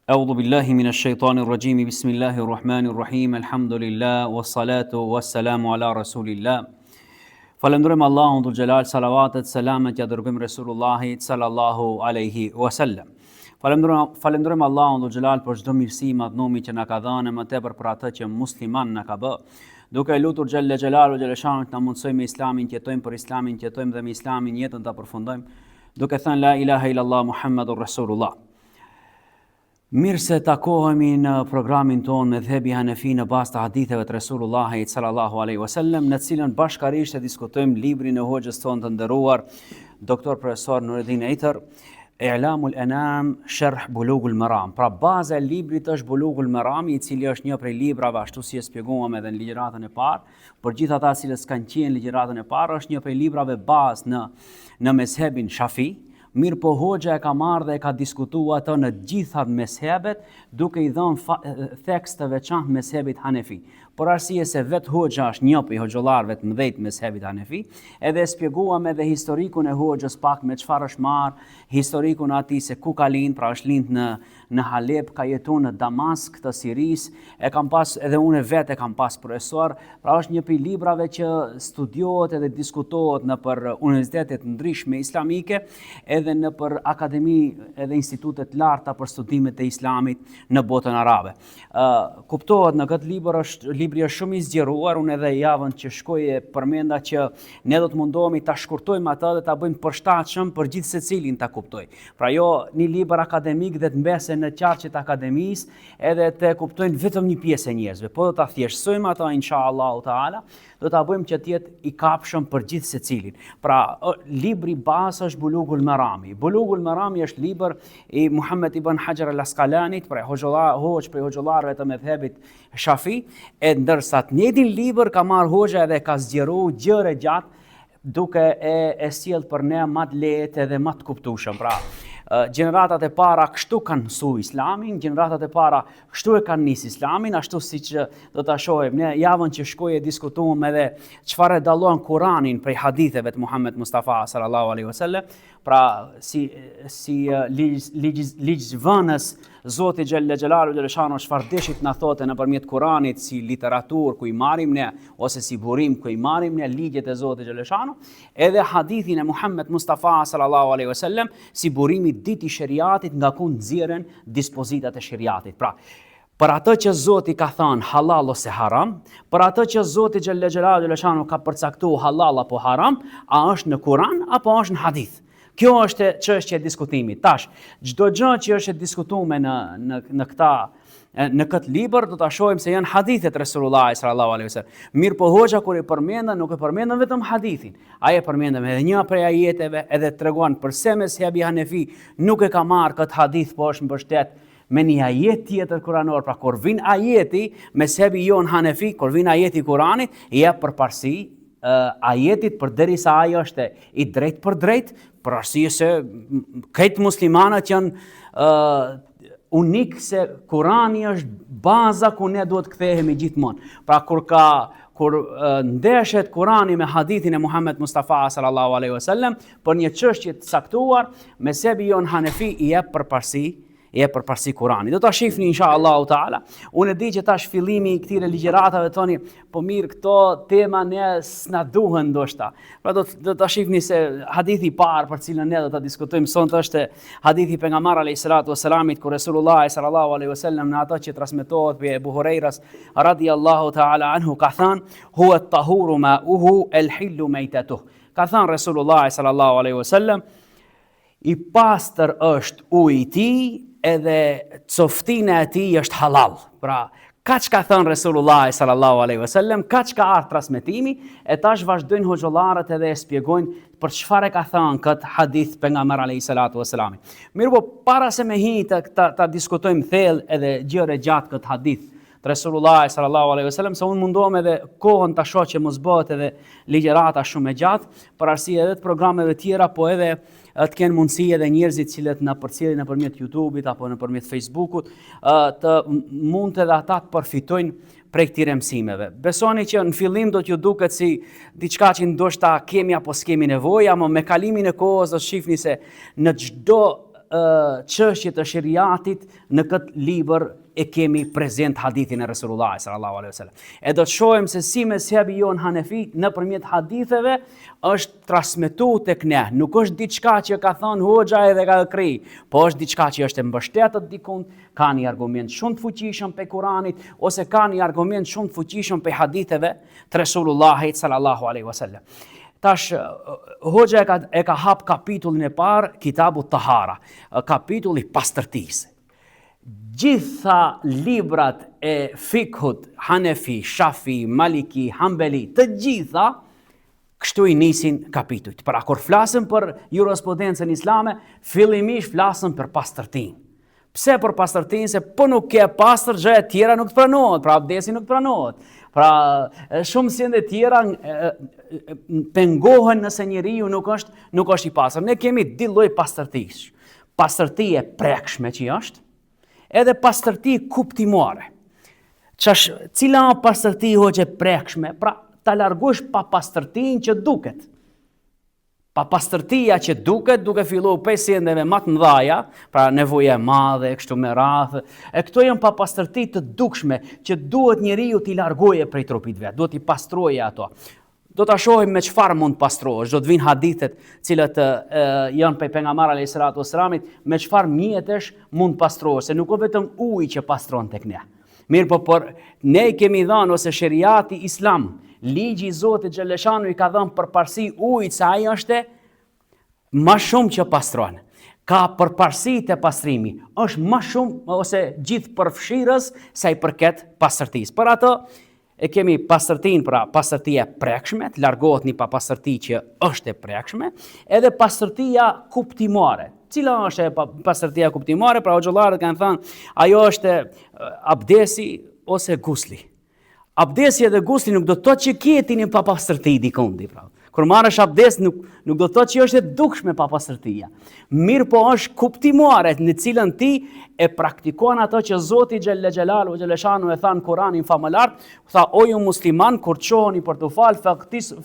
أعوذ بالله من الشيطان الرجيم بسم الله الرحمن الرحيم الحمد لله والصلاة والسلام على رسول الله Falenderojmë Allahun dhul xhelal, salavatet, selamet ja dërgojmë Resulullahit sallallahu alaihi wasallam. Falenderojmë Allahun dhul xhelal për çdo mirësi madhnomi që na ka dhënë, më tepër për atë që musliman na ka bë. Duke lutur xhelle xhelalu xheleshanu të na mundsoj me islamin të jetojmë, për islamin të jetojmë dhe me islamin jetën ta përfundojmë, duke thënë la ilaha illallah Muhammadur Rasulullah. Mirë se takohemi në programin tonë me dhëbi Hanefi në bazë të haditheve të Resulullahit sallallahu alaihi wasallam, në cilën bashkarisht e diskutojmë librin e hoxhës tonë të nderuar, doktor profesor Nureddin Eiter, I'lamul Anam Sharh Bulughul Maram. Pra baza e librit është Bulughul Maram, I cili është një prej librave, ashtu si e shpjeguam edhe në ligjëratën e parë, për gjithë ata që kanë qenë në ligjëratën e parë, është një prej librave bazë në mezhebin Shafi. Mirë po hoxha e ka marrë dhe e ka diskutuar ato në gjitha mezhebet, duke I dhënë theks të veçantë mezhebit Hanefi. Por arsye se vetë hoxha është një prej hoxhallarëve të mëdhenj të mezhebit Hanefi, edhe shpjeguam edhe historikun e hoxhës pak me çfarë është marrë, historikun e atij se ku ka lind, pra është lind në Halep, ka jetuar në Damask të Siris, e kam pas edhe unë vetë kam pas profesor, pra është një prej librave që studiohet edhe diskutohet në për universitetet ndryshme islamike, edhe në për akademi edhe institutet larta për studimet e islamit në botën arabe. Kuptohet në këtë libri është shumë I zgjeruar, unë edhe javën që shkoje përmenda që ne do të mundohemi ta shkurtojmë atë dhe ta bëjmë përshtatshëm për gjithë secilin ta kuptoj. Pra jo një libër akademik dhe të mbese në qarqet akademisë edhe të kuptojnë vetëm një pjesë e njerëzve, po do ta thjeshtësojmë ato inshallah taala, do ta bëjmë që të jetë I kapshëm për gjithë secilin. Pra libri bazë është Bulughul Marami. Bulughul Marami është libër I Muhammed ibn Hajar al-Asqalanit, prej hoxhallarëve të mezhebit Shafi, e ndërsa të njëjtin libër ka marrë hoxha edhe ka zgjeruar gjëra gjatë, duke e sjell për ne më të lehtë edhe më të kuptueshëm. Pra, gjeneratat e para kështu kanë mësuar Islamin, gjeneratat e para kështu e kanë nis Islamin, ashtu siç do ta shohim ne javën që shkoi e diskutuam edhe çfarë dallon Kur'anin prej haditheve të Muhammed Mustafa sallallahu alaihi wasallam. Pra si ligjvënës Zoti xhelle xhelalu xheleshanu çfarë deshit na thotë nëpërmjet Kuranit si literaturë ku I marrim ne ose si burim ku I marrim ne ligjet e Zotit xheleshanu, edhe hadithin e Muhammed Mustafa sallallahu alaihi wasallam si burimi ditë I shariatit nga ku nxjerren dispozitat e shariatit. Pra për atë që Zoti ka thënë halal ose haram, për atë që Zoti xhelle xhelalu xheleshanu ka përcaktuar halal apo haram, a është në Kur'an apo është në hadith. Kjo është çështja e diskutimit. Tash, çdo gjë që është e diskutuar në këtë libër do ta shohim se janë hadithet Resulullahit sallallahu alaihi wasallam. Mirë po hoxha kur I përmendën, nuk e përmendën vetëm hadithin. Ai e përmendën edhe një prej ajeteve, edhe tregon përse mezhebi Hanefi nuk e ka marrë këtë hadith, po është mbështet me një ajet tjetër kuranor. Pra kur vin ajeti, mezhebi jon Hanefi, kur vin ajeti Kuranit, I jep përparësi ajetit përderisa ai është I drejt për drejt, për arsye se këtë muslimanët janë unik se Kurani është baza ku ne duhet kthehemi gjithmonë. Pra kur ndeshet Kurani me hadithin e Muhammed Mustafa sallallahu alaihi wasallam për një çështje të caktuar, mezhebi jon Hanefi I jep përparësi Kuranit. Do ta shihni inshallah taala. Unë di që tash fillimi I këtyre ligjëratave thoni, po mirë këto tema ne s'na duhen ndoshta. Pra do ta shihni se hadithi I parë për cilën ne do ta diskutojmë sot është hadithi pejgamberit alayhis salatu wassalamit ku Resulullah sallallahu alaihi wasallam në ato që transmetohet prej Abu Hurairas radhiyallahu taala anhu ka thënë huwa at-tahuru ma'uhu al-hillu maytatuhu. Ka thënë Resulullah sallallahu alaihi wasallam I pastër është uji I tij edhe coftina e tij është halal. Pra, kaç ka thënë Resulullah sallallahu alaihi wasallam, kaç ka ardhur transmetimi, e tash vazhdojnë hoxhallarët edhe e shpjegojnë për çfarë ka thënë këtë hadith pejgamberi alayhis salatu wassalam. Mirë po para se me hi ta diskutojmë thellë edhe gjëre gjatë këtë hadith të Resulullah sallallahu alaihi wasallam, se unë mundohem edhe kohën ta shoh që mos bëhet edhe ligjërata shumë e gjatë, për arsye edhe të programeve tjera, po edhe të kenë mundësi edhe njerëzit cilët na përcjellin nëpërmjet YouTube-it apo nëpërmjet Facebook-ut, të mund edhe ata të përfitojnë prej këtyre mësimeve. Besoni që në fillim do t'ju duket si diçka që ndoshta kemi apo s'kemi nevojë, ama me kalimin e kohës do shihni se në çdo çështje të shariatit në këtë libër e kemi prezent hadithin e Resulullah sallallahu alaihi wasallam. E do të shohim se si mezhebi jon Hanefi nëpërmjet haditheve është transmetuar tek ne. Nuk është diçka që ka thënë hoxha edhe ka kri, po është diçka që është e mbështetur dikund, ka një argument shumë të fuqishëm pe Kuranit ose ka një argument shumë të fuqishëm pe haditheve të Resulullahit sallallahu alaihi wasallam. Tash, hoxha e ka hap kapitullin e parë, Kitabu Tahara, kapitulli pastërtisë. Gjitha librat e fikhut, Hanefi, Shafi, Maliki, Hanbeli, të gjitha, kështu i nisin kapitujt. Pra, kur flasëm për jurisprudencën islame, fillimisht flasëm për pastërtinë. Pse për pastërtinë? Se po nuk ke pastër, gjë e tjera nuk të pranohet, pra abdesi nuk të pranohet. Pra, shumë sende tjera pengohen nëse njeriu nuk është i pastër. Ne kemi dy lloj pastërtisë. Pastërti e prekshme që është, edhe pastërti kuptimore. Cila është pastërti hoxhe prekshme? Pra, ta largosh pa pastërtinë që duket. Pa pastërtia që duke fillu pej sendeve më të mëdha, pra nevoja e madhe, kështu me radhë, e këto janë pa pastërti të dukshme që duhet njeriu t'i largoje prej trupit vet, duhet t'i pastroje ato. Do ta shohim me çfarë mund pastrohesh, do të vinë hadithet cilët janë pej pejgamberit alayhis salatu wassalamit, me çfarë mjetesh mund pastrohesh, se nuk ka vetëm uji që pastron tek ne. Mirë po, por ne kemi dhënë ose shariati islam, ligji i Zotit xhaleshanu i ka dhënë përparësi ujit se ai është më shumë që pastron. Ka përparësi të pastrimi, është më shumë ose gjithë përfshirës sa i përket pastërtisë. Për ato e kemi pastërtinë, pra pastërtia e prekshme, të largohet një pa pastërti që është e prekshme, edhe pastërtia kuptimore. Cila është pastërtia kuptimore? Pra hoxhallarët kanë thënë, ajo është abdesi ose gusli. Abdesi edhe gusli nuk do të thotë që keti një pa pastërti dikundi, pra. Kur marrësh abdes nuk do të thotë që është e dukshme pa pastërtia. Mirë po është kuptimore në cilën ti e praktikon ato që Zoti xhelle xhelalu xheleshanu e tha në Kur'anin famëlart, tha o ju musliman kur çoheni për të fal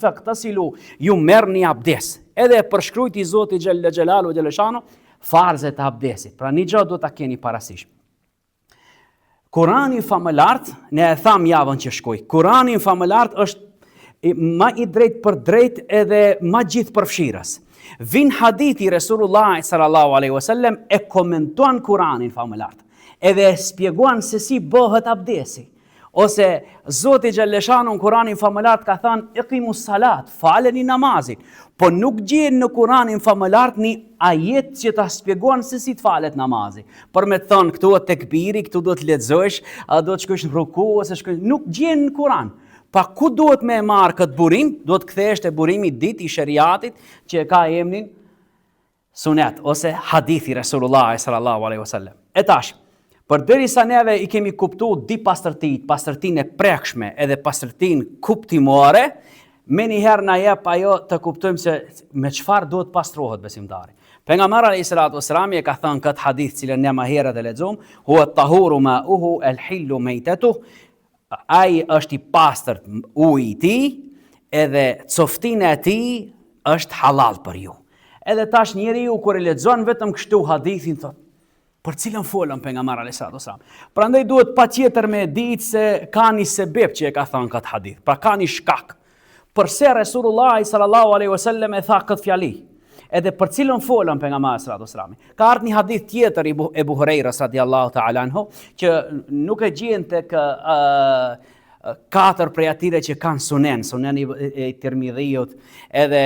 faktasilu, ju merrni abdes. Edhe e përshkrujti Zoti xhelle xhelalu xheleshanu farzet e abdesit. Pra një gjë do ta keni parasysh. Kurani famëlart, ne e tham javën që shkoj, Kurani famëlart është ma i drejt për drejt edhe ma gjithë përfshirës. Vin hadithi Resulullah sallallahu alaihi wasallam e komentuan Kuranin famëlart, edhe e spjeguan se si bëhet abdesi. Ose Zoti xhaleshanu në Kuranin famëlart ka thënë iqimus salat, faleni namazin, po nuk gjen në Kuranin famëlart një ajet që ta shpjegon se si të falet namazi. Për me thënë këtu është tekbiri, këtu do të lexosh, do të shkosh në ruku ose nuk gjen në Kuran. Pa ku duhet me marrë këtë burim? Duhet kthehesh te burimi i ditë i shariatit që ka emrin sunet ose hadithi Resulullah sallallahu alaihi wasallam. E tash, përderisa neve i kemi kuptuar di pastërtinë e prekshme edhe pastërtinë kuptimore, me njëherë na jep ajo të kuptojmë se me çfarë duhet pastrohet besimtari. Pejgamberi alayhis salatu wassalam e ka thënë këtë hadith cilën ne më herët e lexuam, huwa at-tahuru ma'uhu al-hillu maytatuhu, ai është i pastërt uji i tij, edhe coftina e tij është halal për ju. Edhe tash njeriu kur e lexon vetëm kështu hadithin thotë, për cilën folën pejgamberi alayhis salatu wassalam. Prandaj duhet patjetër me ditë se ka një sebeb që e ka thënë këtë hadith. Pra ka një shkak. Përse Resulullah sallallahu alaihi wasallam e tha këtë fjali? Edhe për cilën folën pejgamberi sallallahu alaihi wasallam. Ka ardhur një hadith tjetër i Ebu Hurajras radiallahu ta'ala anhu, që nuk e gjen tek katër prej atyre që kanë sunen i Tirmidhiut, edhe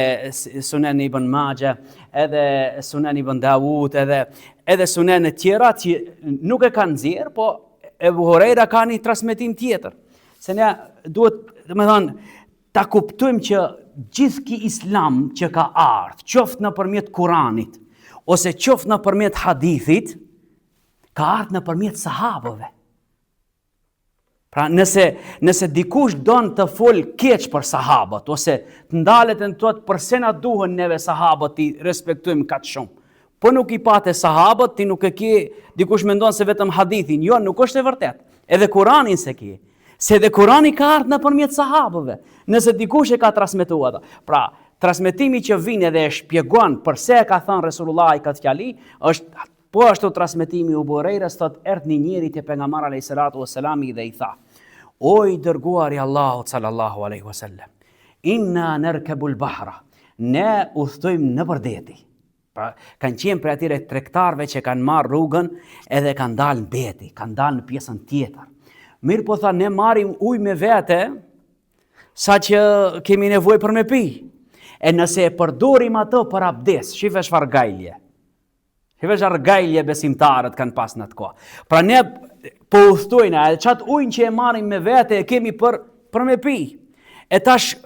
sunen i Ibn Majah, edhe sunen i Ibn Dawud, edhe sunen e tjera që nuk e kanë nxjerr, po Ebu Hurajra ka një transmetim tjetër. Se ne duhet, domethënë, ta kuptojmë që gjithë ki islam që ka ardhur, qoftë nëpërmjet Kuranit ose qoftë nëpërmjet hadithit, ka ardhur nëpërmjet sahabëve. Pra nëse dikush don të fol keq për sahabët ose të ndalet në thotë përse na duhen neve sahabët i respektojmë kaq shumë. Po nuk i pate sahabët, ti nuk e ke, dikush mendon se vetëm hadithin, jo, nuk është e vërtet. Edhe Kuranin se ke. Se edhe Kurani ka ardhur nëpërmjet sahabëve. Nëse dikush e ka transmetuar ata. Pra, transmetimi që vjen edhe e shpjegon pse e ka thënë Resulullah këtë fjali, është po ashtu transmetimi i Abu Hurajras, thot erdhi një njeri te pejgamberi alayhis salatu wassalam dhe i tha: O i dërguari Allahut sallallahu alaihi wasallam, inna narkabul bahra, ne udhtojmë në përdeti. Pra, kanë qenë për atyre tregtarëve që kanë marrë rrugën edhe kanë dalë në deti, kanë dalë në pjesën tjetër. Mirë po tha, ne marrim ujë me vete, sa që kemi nevojë për me pi. E nëse e përdorim ato për abdes, shife çfarë gajlje. Shife çfarë gajlje besimtarët kanë pas në atë kohë. Pra ne po udhtojna, edhe çat ujin që e marrim me vete e kemi për me pi. E tash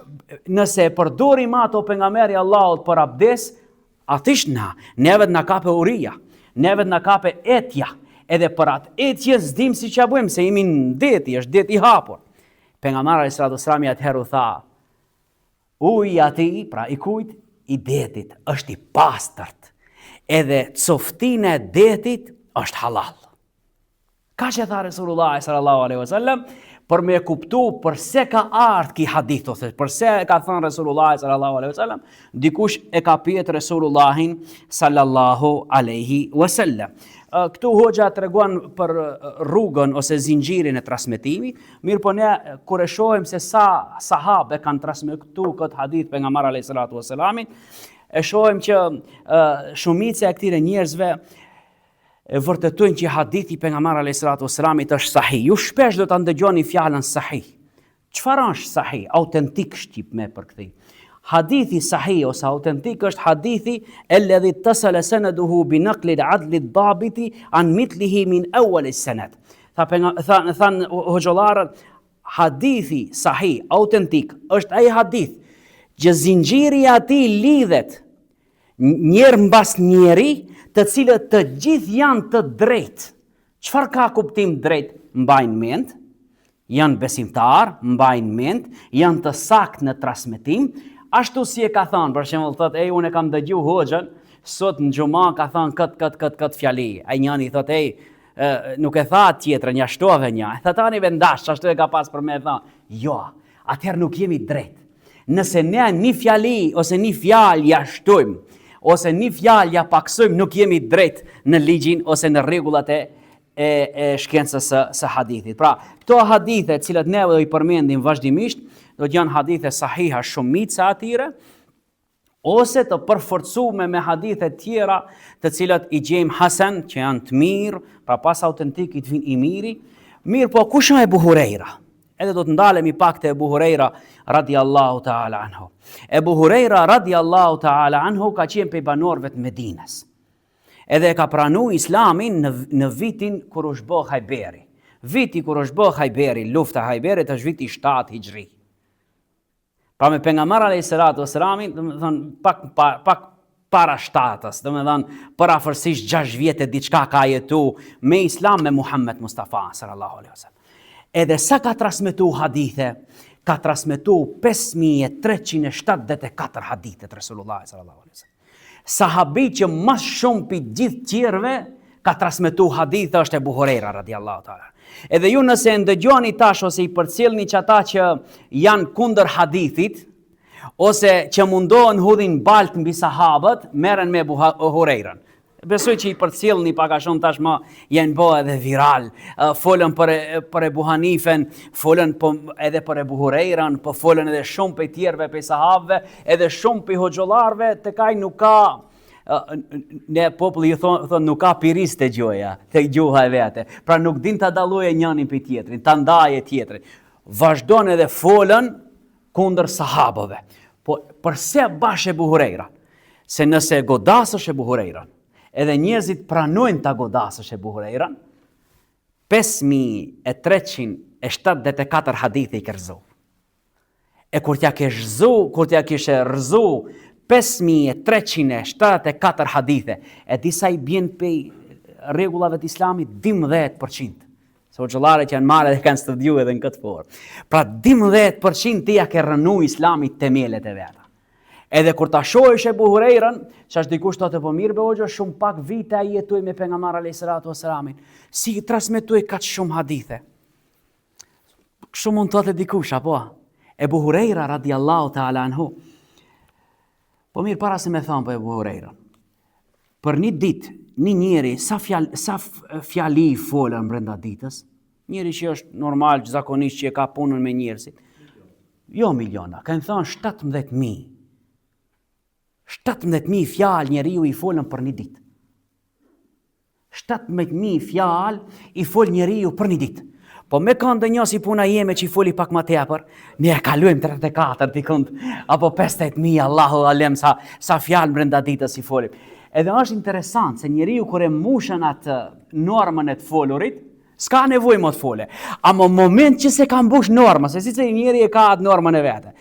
nëse e përdorim ato pejgamberi Allahut për abdes, atish neve na kape uria, neve na kape etja, edhe për atë etje s'dim si ç'a bëjmë, se jemi në deti, është deti i hapur. Pejgamberi alayhis salatu wassalam atëherë tha: uji ati, pra i kujt? I detit, është i pastërt, edhe coftina e detit është halal. Ka që tha Resulullah sallallahu alaihi wasallam, për me kuptu përse ka ardhur ki hadith, ose përse ka thënë Resulullah sallallahu alaihi wasallam, dikush e ka pyet Resulullahin sallallahu alaihi wasallam. Këtu hoxha tregon për rrugën ose zinxhirin e transmetimit, mirë po ne kur e shohim se sa sahabe kanë transmetuar këtë hadith pejgamber alayhis salatu wassalamit, e shohim që shumica e këtyre njerëzve e vërtetojnë që hadithi pejgamber alayhis salatu wassalamit është sahih. Ju shpesh do ta ndëgjoni fjalën sahih. Çfarë është sahih? Autentik shqip me për këtë. Hadithi sahih ose autentik është hadithi alladhi ittasala sanaduhu bi naqli al-adl ad-dabiti an mithlihi min awwal as-sanad. Than hoxhallarët, hadithi sahih, autentik është ai hadith që zinxhiri i atij lidhet njëri mbas njëri, të cilët të gjithë janë të drejtë. Çfarë ka kuptim drejt? Mbajnë mend, janë besimtar, mbajnë mend, janë të saktë në transmetim. Ashtu si e ka thënë, për shembull thotë, unë e kam dëgjuar hoxhën, sot në xhuma ka thënë kët fjali. Ai njëri thotë, nuk e tha tjetrën, ja shtove një. Tha tani vendash, ashtu e ka pas për me thënë. Jo, atëherë nuk jemi drejt. Nëse ne një fjali ose një fjalë ja shtojmë, ose një fjalë ja paksojmë, nuk jemi drejt në ligjin ose në rregullat e shkencës së hadithit. Pra, këto hadithe të cilat ne do i përmendim vazhdimisht, do të janë hadithe sahiha shumica atyre, ose të përforcume me hadithe tjera të cilat i gjejmë hasan, që janë të mirë, pra pas autentikit vin i miri. Mirë po, kush është Ebu Hurajra? Edhe do të ndalemi pak te Ebu Hurajra radiallahu ta'ala anhu. Ebu Hurajra radiallahu ta'ala anhu ka qenë prej banorëve të Medinës. Edhe ka pranuar Islamin në vitin kur u shbë Hajberi. Viti kur u shbë Hajberi, lufta e Hajberit është viti 7 Hijri. Pra me pejgamber alayhis salatu wassalam, domethënë pak para 7-s, domethënë për afërsisht 6 vjet e diçka ka jetu me Islam me Muhammed Mustafa sallallahu alaihi wasallam. Edhe sa ka transmetu hadithe, ka transmetu 5374 hadithe të Resulullah sallallahu alaihi wasallam. Sahabi që mas shumë për gjithë tjerëve ka transmetu hadithe është Ebu Hurajra radiallahu ta'ala. Edhe ju nëse ndëgjoni tash ose i përcjellni çata që janë kundër hadithit, ose që mundohen hudhin balt mbi sahabët, merren me Ebu Hurajran. Besoj që i përcjellni pak a shumë tashmë janë bë edhe viral. Folën për Ebu Hanifen, folën edhe për Ebu Hurajran, po folën edhe shumë për tjerëve për sahabëve, edhe shumë për hoxhallarëve, tek ai nuk ka ne populli thonë nuk ka piris të gjoja, të gjuha e vete. Pra nuk din të dalloje njënin për tjetrin, të ndaje tjetrin. Vazhdon edhe folën kundër sahabëve. Po përse bash Ebu Hurajra? Se nëse godasësh Ebu Hurajran, edhe njerëzit pranojnë ta godasësh Ebu Hurajran, 5374 hadithi i kërzu. E kur t'ja kishe rëzu 5374 hadithe, e disa i bjen për rregullave të Islamit 12%. Se hoxhallarët janë marrë dhe kanë studiu edhe në këtë formë. Pra 12% ti ja ke rënu Islamit temelet e veta. Edhe kur ta shohësh Ebu Hurajran, çash dikush thotë po mirë be hoxha, shumë pak vite ai jetoi me pejgamber alayhis salatu wassalamin. Si transmetoi kaq shumë hadithe? Kështu mund të thotë dikush apo? Ebu Hurajra radiallahu ta'ala anhu Po mirë, para se me thamë për Ebu Hurejra, për një ditë, një njeri, sa fjali i folën brenda ditës, njeri që është normal, zakonisht që e ka punën me njerëzit, jo miliona, kanë thënë 17.000. 17.000 fjalë njeriu i folën për një ditë. 17.000 fjalë i fol njeriu për një ditë. Po me kanë një si puna jeme që i foli pak më tepër, ne e kaluajmë 34 dikund, apo 58.000, Allahu alem sa fjalë brenda ditës i folim. Edhe është interesant se njeriu kur e mushën atë normën e të folurit, s'ka nevojë më të fole. Ama moment që se ka mbush norma, se si që njeri e ka atë normën e vete.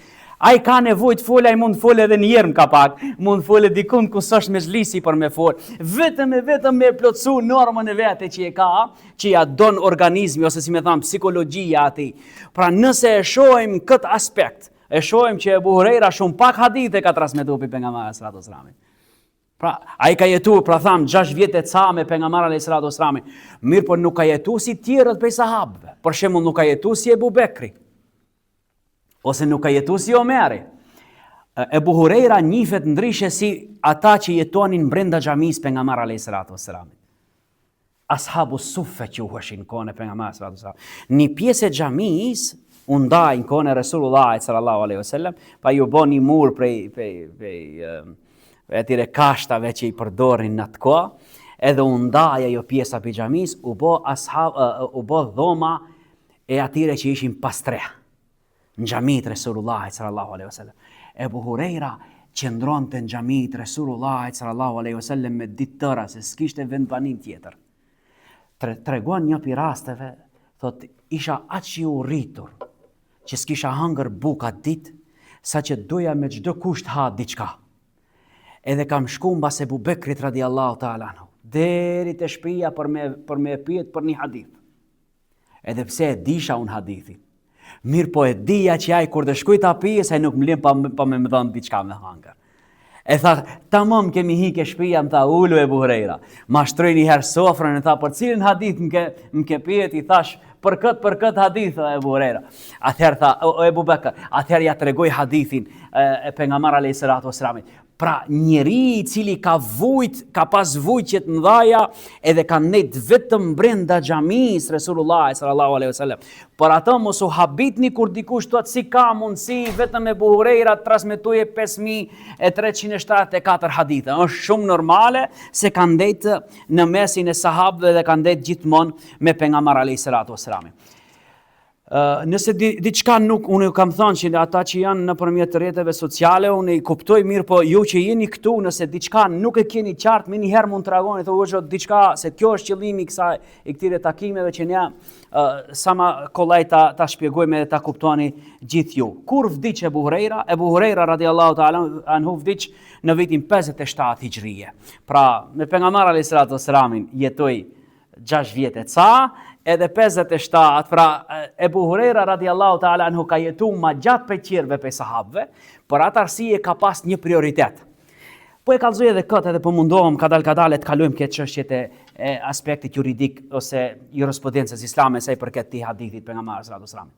Ai ka nevojë të fole, ai mund të fole edhe një herë ka pak, mund të fole dikund ku s'është mezhlisi për me fol. Vetëm me plotësu normën e vete që e ka, që ja don organizmi ose si më thon psikologjia atij. Pra nëse e shohim këtë aspekt, e shohim që Ebu Hurejra shumë pak hadithe ka transmetuar pejgamberi sallallahu alaihi wasallam. Pra, ai ka jetu, pra tham, 6 vjet e ca me pejgamberin alayhis salatu wasallam. Mirë, por nuk ka jetu si tjerët prej sahabëve. Për shembull, nuk ka jetu si Ebu Bekri. Ose nuk ka jetu si Omeri. Ebu Hurejra njihet ndryshe si ata që jetonin brenda xhamisë pejgamberit alayhis salatu wasallam. Ashabu suffe që uheshin kohën e pejgamberit sallallahu alaihi wasallam. Një pjesë e xhamisë u ndaj në kohën e Resulullahit sallallahu alaihi wasallam, pa ju bën një mur prej atyre kashtave që i përdorin në atë kohë, edhe u ndaj ajo pjesa për xhamis, u bë dhoma e atyre që ishin pastre në xhamit Resulullahit sallallahu alaihi wasallam. Ebu Hurejra qëndronte në xhamit Resulullahit sallallahu alaihi wasallam me ditë tëra, se s'kishte vend banim tjetër. Tregon një pi rasteve, thot isha aq i urritur që s'kisha hangër buka ditë, sa që doja me çdo kusht ha diçka. Edhe kam shku mbas Ebu Bekrit radiallahu ta'ala anhu, deri te shtëpia për me pyet për një hadith. Edhe pse e disha unë hadithin. Mirë po e dija që ai kur të shkoj ta pije, se nuk më lën pa me më dhënë diçka me hangër. E tha, tamam kemi hike shtëpia, më tha ulu Ebu Hurejra. Ma shtroi një herë sofrën, e tha për cilin hadith më ke pyet, i thash për këtë hadith Ebu Hurejra. Atëherë tha Ebu Bekr, atëherë ja tregoj hadithin e pejgamberit alayhis salatu wasalam. Pra njeri i cili ka pas vujt që të mëdhaja edhe ka net vetëm brenda xhamisë Resulullahit sallallahu alaihi wasallam. Por ato mos u habitni kur dikush thotë si ka mundësi vetëm Ebu Hurejra transmetoi 5374 hadithe. Është shumë normale se kanë ndetë në mesin e sahabëve dhe kanë ndetë gjithmonë me pejgamberin alayhis salatu wasalam. Nëse diçka nuk, unë ju kam thënë që ata që janë nëpërmjet rrjeteve sociale, unë i kuptoj mirë, po ju që jeni këtu, nëse diçka nuk e keni qartë, më një herë mund t'rregoni, thonë diçka se kjo është qëllimi i këtyre takimeve që ne sa më kollaj ta shpjegojmë dhe ta kuptoni gjithë ju. Kur vdiq Ebu Hurejra? Ebu Hurejra radiallahu ta'ala anhu vdiq në vitin 57 hijrije. Pra, me pejgamberin alayhis salatu wasalam jetoi 6 vjet e ca, edhe 57, pra Ebu Hurejra radiallahu ta'ala anhu ka jetu ma gjatë për qirve për sahabëve, për atë arsye ka pas një prioritet. Po e kalzoj edhe këtë, edhe po mundohem kadal të kalojmë këtë çështjet e aspektit juridik ose jurisprudencës islame sa i përket këtij hadithit pejgamberit sallallahu alaihi wasallam.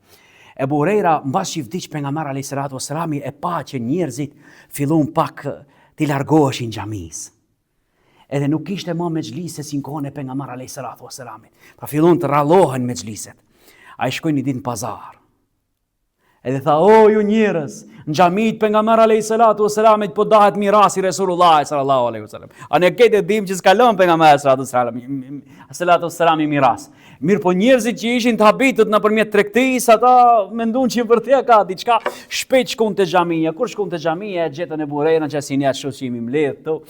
Ebu Hurejra mbas që vdiq pejgamberi alayhis salatu wasalam e pa që njerëzit fillon pak të largoheshin xhamisë. Edhe nuk kishte më mexhlise si në kohën e pejgamberit alayhis salatu wasalam. Pra fillon të rallohen mexhliset. Ai shkoi një ditë në pazar. Edhe tha, o ju njerëz, në xhamit pejgamberit alayhis salatu wasalam po dahet mirasi Resulullahit sallallahu alaihi wasallam. A ne këtë dim që s'kalon pejgamberi salatu wasalam miras. Mirë po njerëzit që ishin të habitur nëpërmjet tregtisë, ata mendon që vërtet ka diçka, shpejt shkon te xhamia. Kur shkon te xhamia, e gjetën Ebu Hurejra që si ne shoqimi mbledh këtu.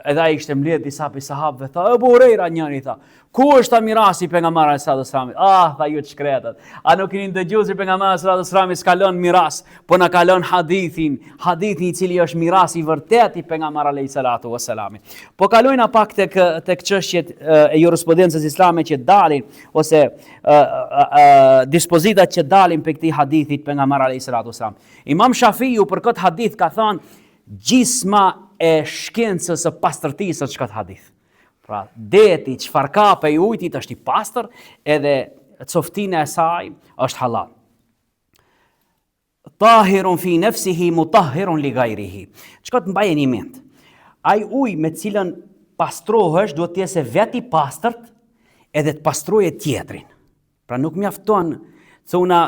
Edhe ai ishte mbledh disa prej sahabëve, tha Ebu Hurejra njëri tha, ku është mirasi pejgamberit sallallahu alaihi wasallam? Ah, tha ju të shkretët. A nuk keni dëgjuar se pejgamberi sallallahu alaihi wasallam s'kalon miras, po na kalon hadithin i cili është mirasi i vërtet i pejgamberit alayhis salatu wasalam. Po kalojna pak tek çështjet e jurisprudencës islame që dalin ose dispozitat që dalin për këtij hadithit pejgamberit alayhis salatu wasalam. Imam Shafiu për këtë hadith ka thënë gjisma e shkencës së pastërtisë është këtë hadith. Pra, deti çfarë ka prej ujtit është i pastër, edhe coftina e saj është halal. tahirun fi nafsihi mutahhirun li ghayrihi. Çka të mbajeni mend. Ai ujë me cilën pastrohesh duhet të jetë vetë i pastërt edhe të pastrojë tjetrin. Pra nuk mjafton cuna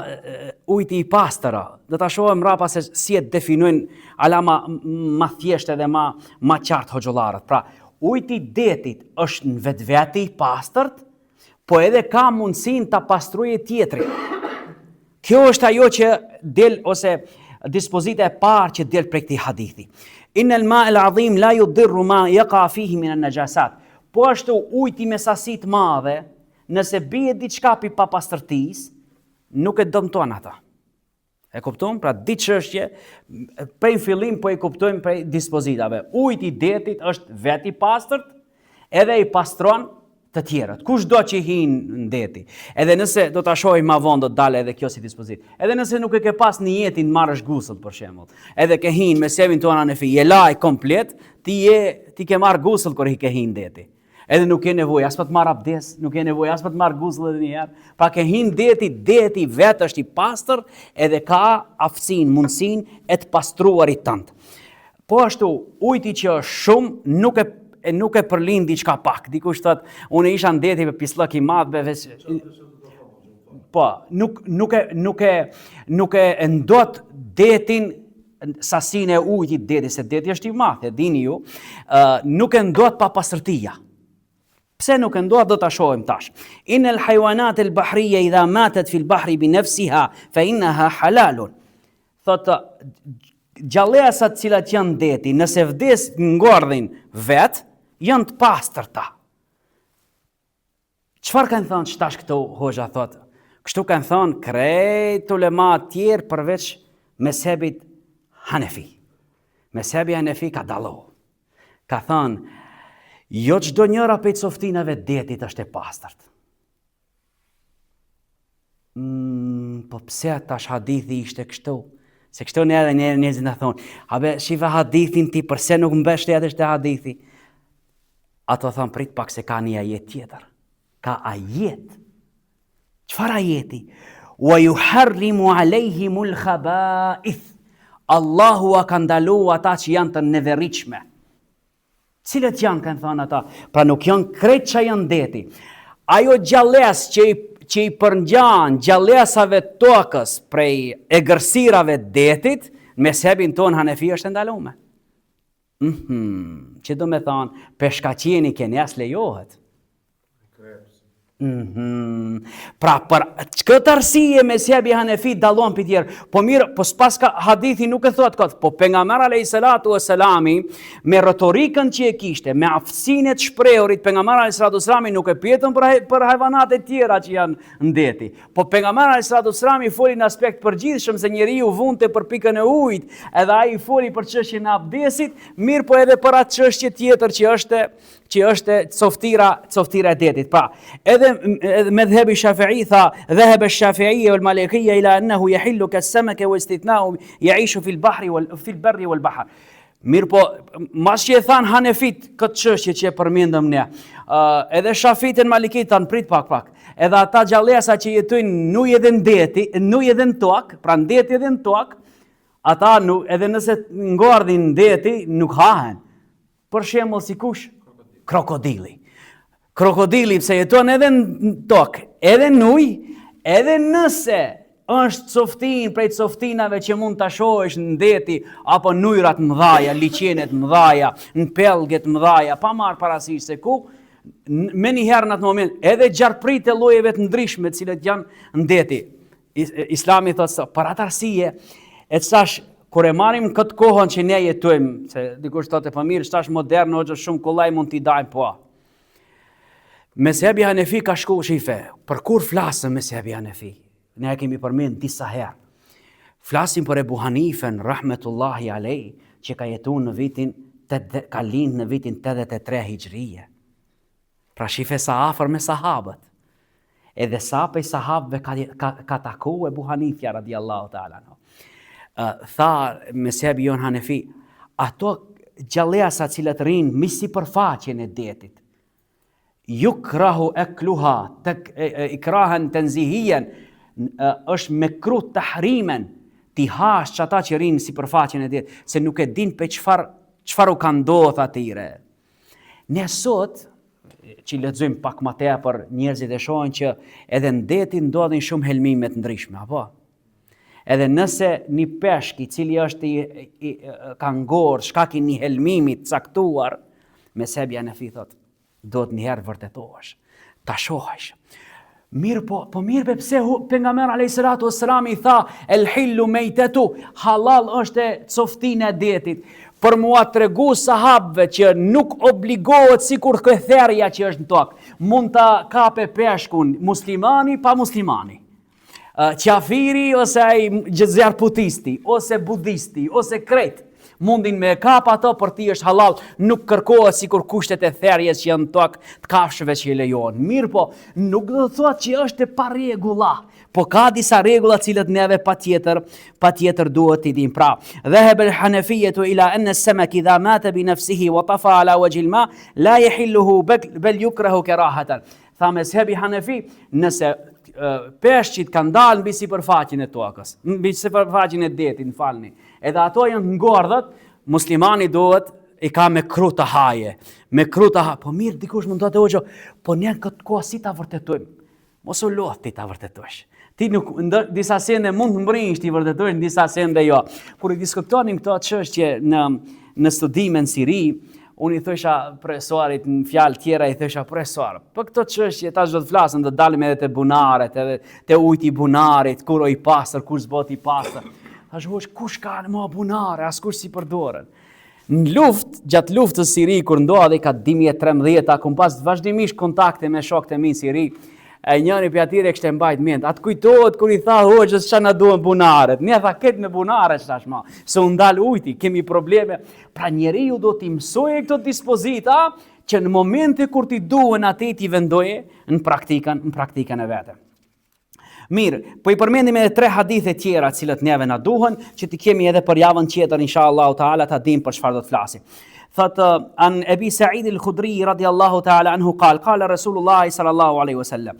ujti i pastëra. Do ta shohim mrapa se si e definojnë ala ma thjesht edhe ma qartë hoxhollarët. Pra, ujti i detit është në vetvete i pastërt, po edhe ka mundësinë ta pastrojë tjetrin. Kjo është ajo që del ose dispozita e parë që del prej këtij hadithi. Innal ma al-azim la yudirru ma yaqa fihi min an-najasat. Po ashtu ujti me sasi të madhe, nëse bie diçka pi papastërtisë, nuk e dëmton ata. E kuptojmë? Pra di çështje prej fillim po e kuptojmë prej dispozitave. Ujti i detit është vetë i pastërt, edhe i pastron të tjerët. Kush do që hin në deti. Edhe nëse do ta shohim më vonë do të dalë edhe kjo si dispozit. Edhe nëse nuk e ke pas në jetin marrësh gusull për shembull. Edhe ke hin me sebin tona në fi, je laj komplet, ti ke marr gusull kur i ke hin deti. Edhe nuk ke nevojë as për të marr abdes, nuk ke nevojë as për të marr gusull edhe një herë. Pa ke hin deti vetë është i pastër edhe ka aftësinë, mundësinë e të pastruarit tënd. Po ashtu, ujti që është shumë nuk e përlind diçka pak. Dikush thot, unë isha në deti me pislëk i madh po, nuk e ndot detin sasinë e ujtit deti, se deti është i madh, e dini ju, nuk e ndot pa pastërtia. Pse nuk e ndot do ta shohim tash. Inal haywanat al-bahriyya idha matat fi al-bahri bi nafsiha fa innaha halalun. Thot gjallësat cilat janë deti, nëse vdes ngordhin vet, janë të pastërta. Çfarë kanë thënë tash këto hoxha thot? Kështu kanë thënë krejt ulema tjerë përveç mezhebit Hanefi. Mezhebi Hanefi ka dalluar. Ka thënë jo çdo njëra prej coftinave detit është e pastërt. Po pse tash hadithi ishte kështu? Se kështu ne edhe njerëzit na thonë, habe shifa hadithin ti përse nuk mbështetesh te hadithi? Ato thonë prit pak se ka një ajet tjetër. Ka ajet. Çfarë ajeti? Wa yuharrimu alayhimul khaba'ith. Allahu a ka ndaluar ata që janë të neveritshme. Cilët janë, kanë thënë ata? Pra nuk janë krejt që janë deti. Ajo gjallës që i përngjan gjallësave tokës prej egërsirave detit, me sebin ton Hanefi është ndaluar. Që do me thonë, peshkaqeni keni as lejohet. Pra për këtë arsye mezhebi Hanefi dallon për tjerë. Po mirë, po s'pas ka hadithi nuk e thot këtë, po pejgamberi alayhis salatu wassalami me retorikën që e kishte, me aftësinë të shprehurit, pejgamberi alayhis salatu wassalami nuk e pyetën për hayvanate të tjera që janë në deti. Po pejgamberi alayhis salatu wassalami foli në aspekt përgjithshëm se njeriu vunte për pikën e ujit, edhe ai foli për çështjen e abdesit, mirë po edhe për atë çështje tjetër që është coftira e detit. Pra, edhe مذهب الشافعي ذهب الشافعية والمالكية إلى أنه يحل كالسمك واستثناء يعيش في البر والبحر. Mirë po, mas që e thanë Hanefit këtë çështje që e përmendëm ne, edhe Shafitën Malikit tanë prit pak. Edhe ata gjallësa që jetojnë nuj edhe në deti, nuj edhe në tokë, pra në deti edhe në tokë, ata edhe nëse ngordhin në deti nuk hahen. Për shembull si kush? Krokodili. Krokodili pse jeton edhe në tokë, edhe në ujë, edhe nëse është coftin prej coftinave që mund ta shohësh në deti apo në ujërat mëdhaja, liçenet mëdhaja, në pellgjet mëdhaja, pa marr parasysh se ku me një herë në atë moment edhe gjarprit e llojeve të ndryshme të cilët janë në deti. Islami thotë për atë arsye e thash kur e marrim këtë kohën që ne jetojmë, se dikush thotë po mirë, tash modern ose shumë kollaj mund t'i dajmë po. Mezhebi Hanefi ka shku shife, për kur flasëm mezhebi Hanefi? Ne e kemi përmend disa herë. Flasim për Ebu Hanifen, rahmetullahi alej, që ka jetuar në vitin, ka lind në vitin 83 hijrije. Pra shife sa afër me sahabët. Edhe sa pej sahabëve ka taku Ebu Hanifja radiallahu ta'ala. Tha mezhebi jon Hanefi, ato gjallësa cilat rrinë misi përfaqen e detit. Yukrahu akluha ikrahan tanzihiyan është mekruh tahriman ti hash që ata që rinë si përfaqen e ditë, se nuk e din për çfarë u ka ndodhur atyre. Ne sot, që lexojmë pak më tepër, njerëzit e shohin që edhe në deti ndodhin shumë helmime të ndryshme, apo? Edhe nëse një peshk i cili është ka ngorë shkak i një helmimi të caktuar, mezhebi Hanefi thot, do të njëherë vërtetohesh, ta shohësh. Mirë mirë pse pejgamberi alayhis salatu wassalam i tha el hillu meitetu, halal është coftina e detit, për mua tregu sahabëve që nuk obligohet sikur këtherja që është në tokë, mund ta kape peshkun muslimani pa muslimani. Qafiri ose ai zjarputisti, ose budisti, ose kret, mundin me kap ato, për ti është halal, nuk kërkohet sikur kushtet e therjes që janë tokë të kafshëve që i lejohen. Mirë po, nuk do të thotë që është e pa rregulla, po ka disa rregulla të cilët neve patjetër duhet t'i dim. Pra, dhahab al-Hanafiyatu ila anna as-samak idha mata bi nafsihi wa tafa ala wajhi al-ma la yahilluhu bal yukrahu karahatan. Tha mezhebi Hanefi, nëse peshqit kanë dalë mbi sipërfaqen e tokës, mbi sipërfaqen e detit, falni, edhe ato janë ngordhët, muslimani duhet i ka me kru të haje, po mirë dikush mund të atë hoxha, po ne këtë kohë si ta vërtetojmë, mos u lodh ti ta vërtetosh. Ti nuk, disa sende mund të mbrinjsh ti vërtetojnë, disa sende jo. Kur i diskutonim këto çështje në studime në Siri, unë i thësha profesorit në fjalë tjera, i thësha profesor, për këto çështje tash do të flasëm, do të dalim edhe te bunaret, edhe te ujti i bunarit, kur o i pastër, kur s'bot i pastër. Tash hoç kush ka më bunare, askush si përdoren. Në luftë, gjatë luftës Siri, kur ndodhi ka 2013, kum pas vazhdimisht kontakte me shokët e mi në Siri, e njëri për atyre kishte mbajt mend. Atë kujtohet kur i tha hoxhës ç'a na duhen bunaret. Ne tha ket me bunaret tashmë. Se u ndal ujti, kemi probleme. Pra njeriu do t'i mësojë këto dispozita që në momente kur t'i duhen atë t'i vendoje në praktikën e vet. Mirë, po i përmendim edhe 3 hadithe tjera të cilët neve na duhen, që t'i kemi edhe për javën tjetër inshallah taala ta dim për çfarë do të flasim. Thot an Abi Sa'id al-Khudri radiyallahu ta'ala anhu qala Rasulullah sallallahu alaihi wasallam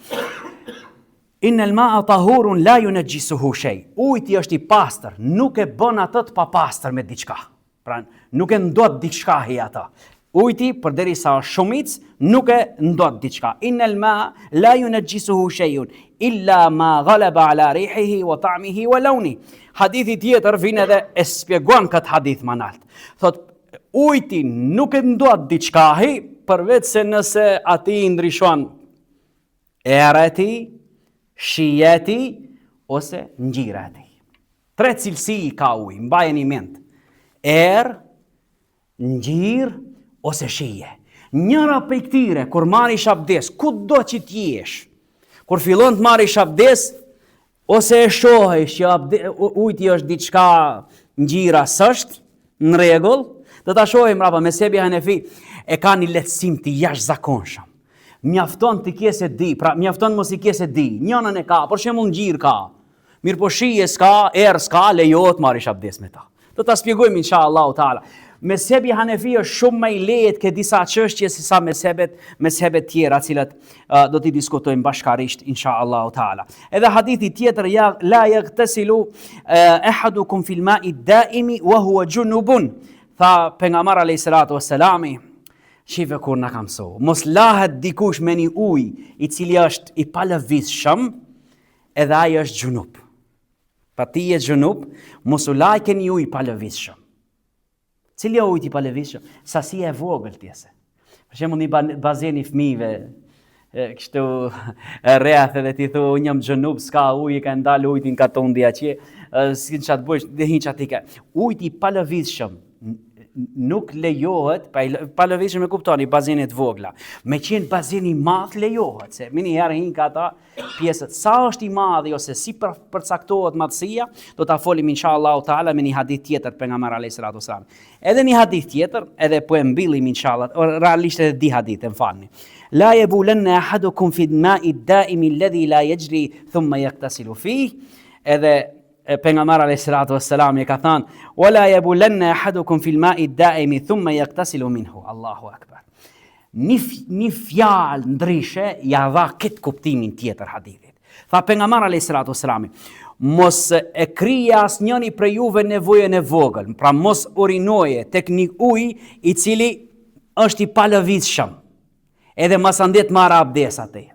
inna al-ma'a tahurun la yunajjisuhu shay. Ujti është i pastër, nuk e bën atë të papastër me diçka. Pra nuk e ndot diçka hi ata. Ujti përderisa është shumic, nuk e ndot diçka. Inna al-ma'a la yunajjisuhu shay'un illa ma ghalaba ala rihihi wa ta'mihi wa lawni. Hadithi tjetër vjen edhe e shpjegon këtë hadith më lart. Thot ujti nuk e ndot diçka hi, përveç se nëse ati ndryshon era e tij, shija e tij ose ngjyra e tij. 3 cilësi ka uji, mbajeni mend. Erë, ngjyrë ose shije. Njëra prej këtyre kur marrish abdes, kudo që t'jesh, kur fillon të marrish abdes, ose e shohesh që ujti është diçka ngjyra s'është në rregull, do ta shohim mbrapa. Mezhebi Hanefi e ka një lehtësim të jashtëzakonshëm. Mjafton të kese di, pra mjafton mos i kese di. Njënën e ka, për shembull ngjyrë ka. Mirë po shije s'ka, erë s'ka, lejohet marrish abdes me ta. Do ta shpjegojmë inshallah taala. Mezhebi Hanefi është shumë më i lehtë ke disa çështje se sa mezhebet tjera, të cilat do t'i diskutojmë bashkarisht inshallah taala. Edhe hadithi tjetër la yaghtasilu ahadukum fil ma'i daimi wa huwa junubun. Tha pejgamberi alayhis salatu wassalami, shive kur na ka mësuar, mos lahet dikush me një ujë i cili është i palëvizshëm, edhe ai është xhunub. Pa ti je xhunub, mos u laj ke një ujë palëvizshëm. Cili është uji i palëvizshëm? Sasia e vogël tjese. Për shembull një bazen i fëmijëve, kështu rreth edhe ti thu unë jam xhunub, s'ka ujë, ka ndal ujin ka tondi atje, si çat bësh, dhe hiç atike. Uji i palëvizshëm nuk lejohet, palëvizshëm e kuptoni, bazenet vogla. Me qenë bazeni i madh lejohet, se mini herë hin ka ata pjesët. Sa është i madh ose si përcaktohet madhësia, do ta folim inshallah taala me një hadith tjetër pejgamberi alayhis salatu wasalam. Edhe një hadith tjetër, edhe po e mbyllim inshallah, realisht edhe di hadith, më falni. La yabulanna ahadukum fi al-ma'i ad-da'im alladhi la yajri thumma yaghtasilu fihi. Edhe pejgamberi alayhis salatu wassalam e ka thënë wala yabulanna ahadukum fil ma'i ad-da'imi thumma yaghtasilu minhu. Allahu akbar. Një fjalë ndryshe ja dha këtë kuptimin tjetër hadithit. Tha pejgamberi alayhis salatu wassalam, mos e krije asnjëni prej juve nevojën e vogël, pra mos urinoje tek një ujë i cili është i palëvizshëm. Edhe masandet marrë abdes atë.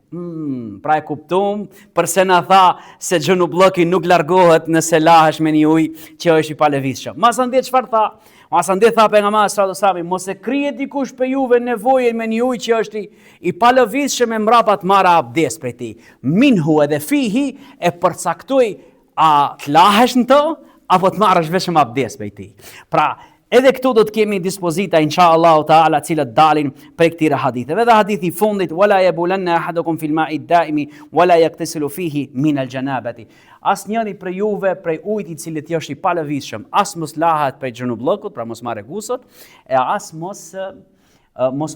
Pra e kuptum, përse na tha se xhunublloki nuk largohet nëse lahesh me një ujë që është i palëvizshëm. Masandet çfarë tha? Masandet tha pejgamberi sallallahu alajhi wasallam, mos e krije dikush për juve nevojën me një ujë që është i palëvizshëm e mbrapa të marrë abdes prej tij. Minhu edhe fihi e përcaktoi a të lahesh në të apo të marrësh vetëm abdes prej tij. Pra edhe këtu do të kemi dispozita inshallah taala cilat dalin prej këtyre haditheve. Dhe hadithi i fundit wala yabulanna ahadukum fil ma'i daimi wala yaktasilu fihi min al janabati. Asnjëri prej juve prej ujit i cili është i palëvizshëm, as mos lahet prej xhunublllokut, pra mos marrë gusët, e as mos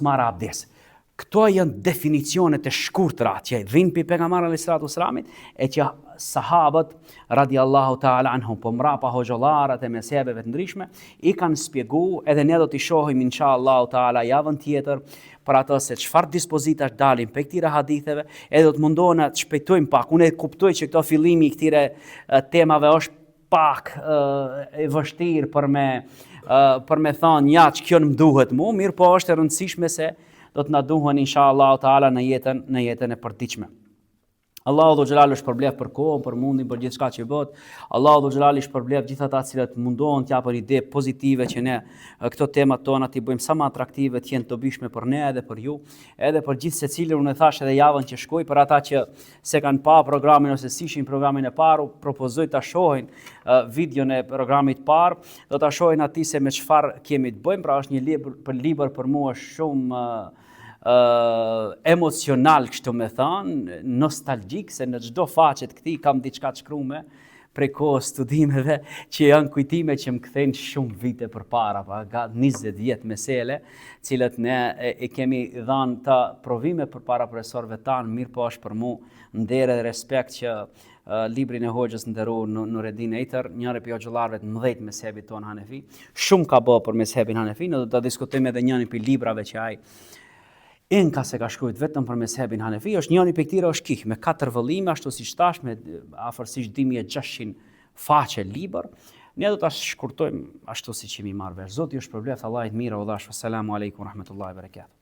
marrë abdes. Këto janë definicionet e shkurtra që vijnë pi pejgamberit alayhis salatu wassalamit e që sahabët radiallahu ta'ala anhum, po mrapa hoxhollarat e mezhebeve të ndryshme i kanë shpjeguar, edhe ne do t'i shohim inshallah ta'ala javën tjetër për ato se çfarë dispozitash dalin për këtyre haditheve, edhe do të mundohena të shpejtojmë pak. Unë e kuptoj që këto fillimi i këtyre temave është pak e vështirë për me thënë ja që kjo më duhet mu, mirë po është e rëndësishme se do të na duhen inshallah taala në jetën e përditshme. Allahu dhu xhelal është përblef për kohën, për mundin, për gjithçka që bëhet. Allahu dhu xhelal është përblef gjithë ata që mundohen të japin ide pozitive që ne këto temat tona t'i bëjmë sa më atraktive, të jenë dobishme për ne edhe për ju, edhe për gjithë secilin. Unë e thash edhe javën që shkoi, për ata që se kanë pa programin ose s'ishin programin e parë, propozoj ta shohin videon e programit parë, do ta shohin aty se me çfarë kemi të bëjmë. Pra është një libër për mua shumë emocional, kështu me thënë, nostalgjik, se në çdo faqe të këtij kam diçka të shkruar prej kohës studimeve që janë kujtime që më kthejnë shumë vite përpara, pa ga 20 vjet mesele, cilët ne e kemi dhënë të provime përpara profesorëve tanë, mirë po është për mua nder dhe respekt që librin e hoxhës nderuar Nureddin Eiter, njëri prej hoxhallarëve të mëdhenj mezhebit ton Hanefi, shumë ka bë për mezhebin Hanefi, ne do ta diskutojmë edhe njërin prej librave që ai Enka se ka shkruajt vetëm për mezhebin Hanefi, është njëri prej këtyre është kih me 4 vëllime, ashtu siç thash, me afërsisht 2600 faqe libër. Ne do ta shkurtojmë ashtu siç jemi marrë vesh. Zoti ju shpërblet, Allahi të mirë, Allahu. Assalamu alaikum rahmetullahi wa barakatuh.